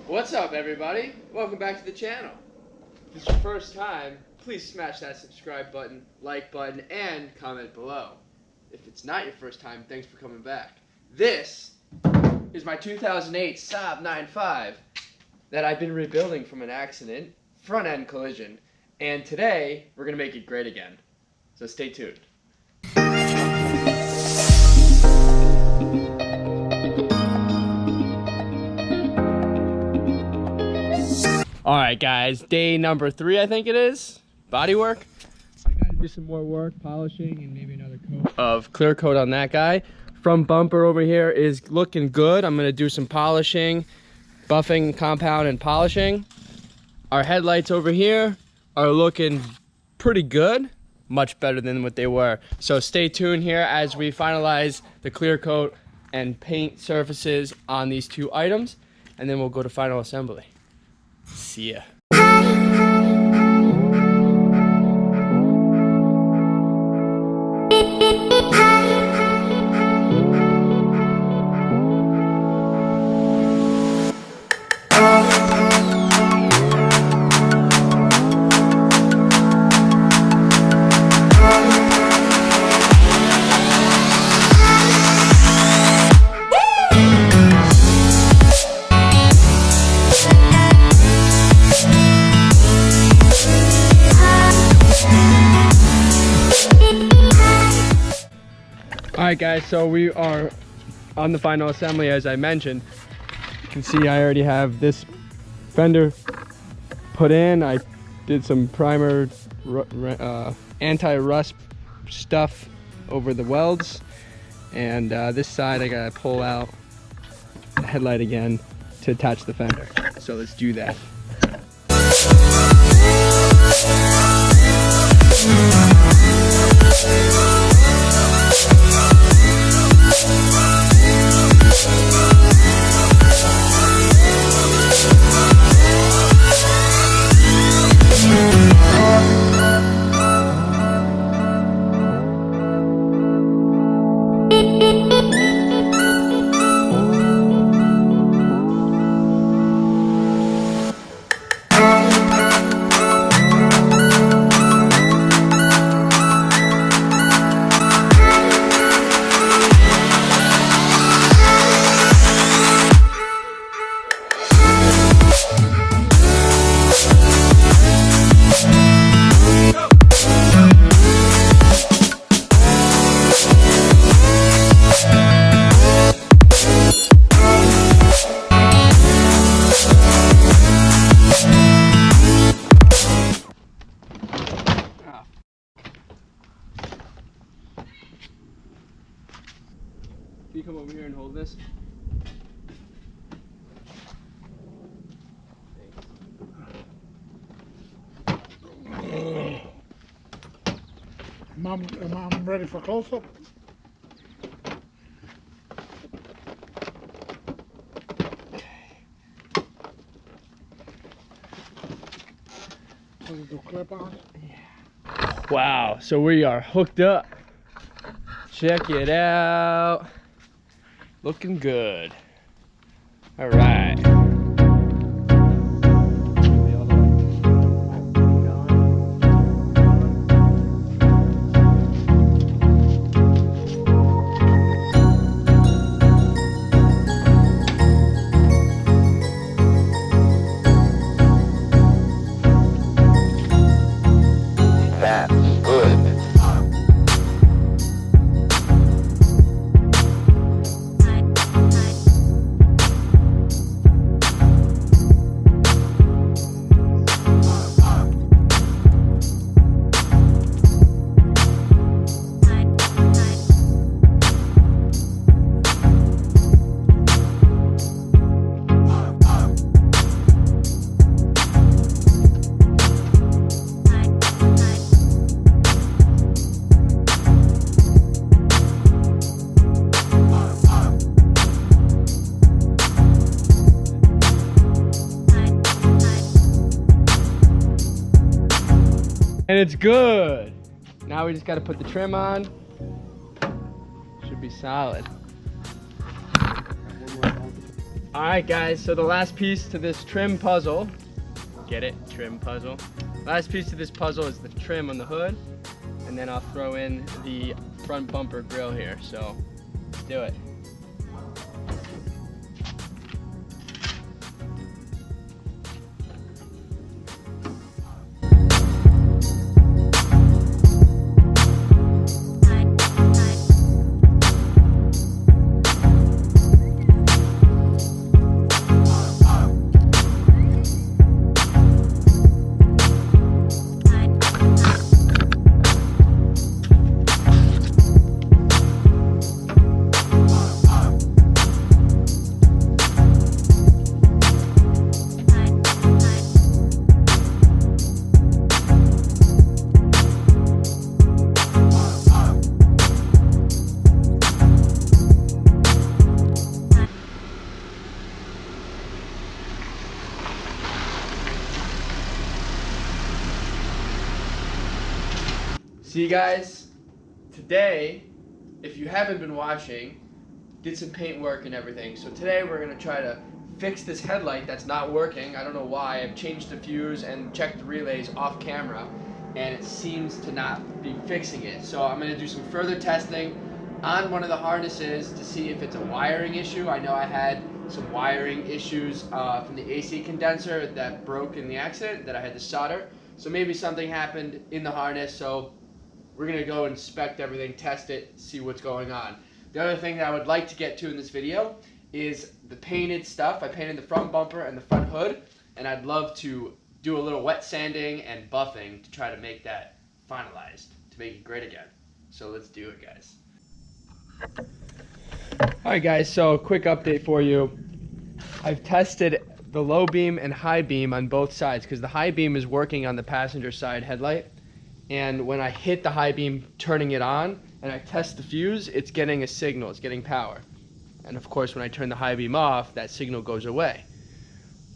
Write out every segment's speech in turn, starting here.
What's up, everybody? Welcome back to the channel. If it's your first time, please smash that subscribe button, like button, and comment below. If it's not your first time, thanks for coming back. This is my 2008 Saab 9.5 that I've been rebuilding from an accident, front end collision, and today we're gonna make it great again. So stay tuned. Alright guys, day number 3 I think it is. Body work. I gotta do some more work, polishing, and maybe another coat of clear coat on that guy. Front bumper over here is looking good. I'm gonna do some polishing, buffing, compound, and polishing. Our headlights over here are looking pretty good. Much better than what they were. So stay tuned here as we finalize the clear coat and paint surfaces on these 2 items, and then we'll go to final assembly. See ya. Alright guys, so we are on the final assembly as I mentioned. You can see I already have this fender put in. I did some primer anti-rust stuff over the welds, and this side I gotta pull out the headlight again to attach the fender. So let's do that. Can you come over here and hold this? I'm ready for close-up. The clip on? Yeah. Wow, so we are hooked up. Check it out. Looking good. All right. That's good. And it's good. Now we just got to put the trim on. Should be solid. All right, guys, so the last piece to this trim puzzle, get it? Trim puzzle. Last piece to this puzzle is the trim on the hood, and then I'll throw in the front bumper grill here, so let's do it. See, guys, today, if you haven't been watching, did some paint work and everything. So today we're gonna try to fix this headlight that's not working. I don't know why. I've changed the fuse and checked the relays off camera, and it seems to not be fixing it. So I'm gonna do some further testing on one of the harnesses to see if it's a wiring issue. I know I had some wiring issues from the AC condenser that broke in the accident that I had to solder. So maybe something happened in the harness. So we're gonna go inspect everything, test it, see what's going on. The other thing that I would like to get to in this video is the painted stuff. I painted the front bumper and the front hood, and I'd love to do a little wet sanding and buffing to try to make that finalized, to make it great again. So let's do it, guys. All right, guys, so a quick update for you. I've tested the low beam and high beam on both sides because the high beam is working on the passenger side headlight. And when I hit the high beam turning it on and I test the fuse, it's getting a signal, it's getting power. And of course when I turn the high beam off, that signal goes away.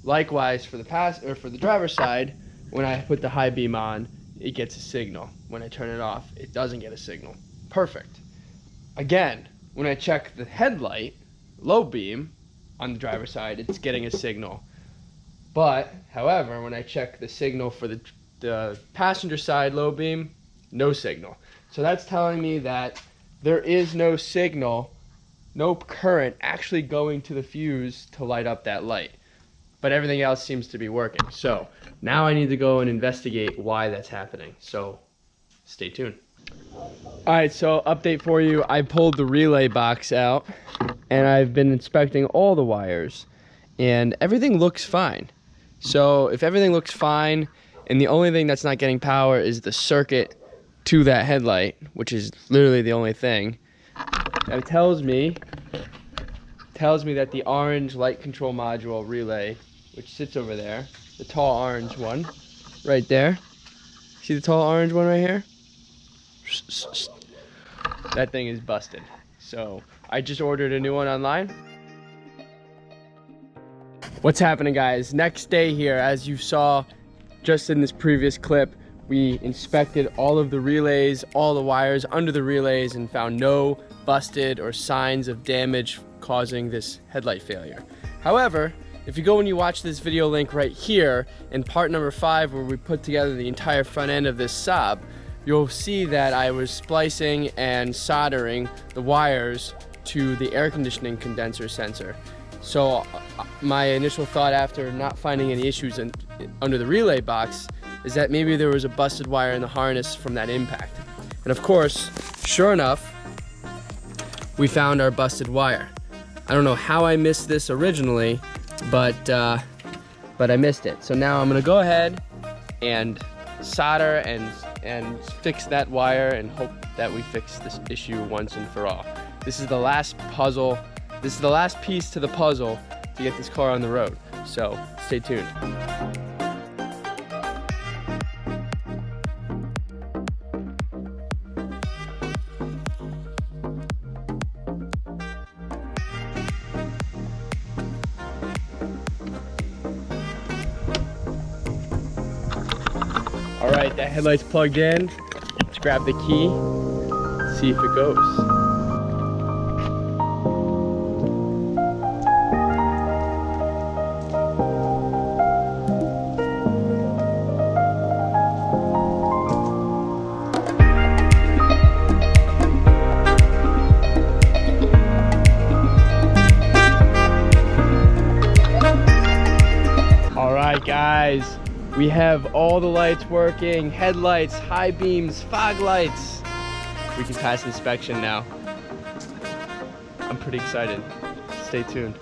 Likewise for the driver's side, when I put the high beam on, it gets a signal. When I turn it off, it doesn't get a signal. Perfect. Again, when I check the headlight, low beam, on the driver's side, it's getting a signal. But, however, when I check the signal for the passenger side low beam, no signal. So that's telling me that there is no signal, no current actually going to the fuse to light up that light. But everything else seems to be working. So now I need to go and investigate why that's happening. So stay tuned. Alright, so update for you. I pulled the relay box out and I've been inspecting all the wires and everything looks fine. So if everything looks fine, and the only thing that's not getting power is the circuit to that headlight, which is literally the only thing. It tells me that the orange light control module relay, which sits over there, the tall orange one, right there. See the tall orange one right here? That thing is busted. So I just ordered a new one online. What's happening, guys? Next day here, as you saw just in this previous clip, we inspected all of the relays, all the wires under the relays, and found no busted or signs of damage causing this headlight failure. However, if you go and you watch this video link right here in part number 5 where we put together the entire front end of this Saab, you'll see that I was splicing and soldering the wires to the air conditioning condenser sensor. So my initial thought after not finding any issues under the relay box is that maybe there was a busted wire in the harness from that impact. And of course, sure enough, we found our busted wire. I don't know how I missed this originally, but I missed it. So now I'm gonna go ahead and solder and fix that wire and hope that we fix this issue once and for all. This is the last puzzle. This is the last piece to the puzzle to get this car on the road. So stay tuned. All right, that headlight's plugged in. Let's grab the key, see if it goes. All right, guys, we have all the lights working, headlights, high beams, fog lights. We can pass inspection now. I'm pretty excited. Stay tuned.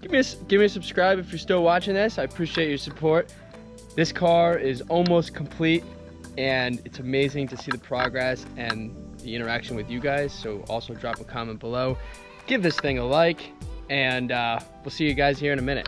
Give me a subscribe if you're still watching this. I appreciate your support. This car is almost complete, and it's amazing to see the progress and the interaction with you guys. So also drop a comment below, give this thing a like, and we'll see you guys here in a minute.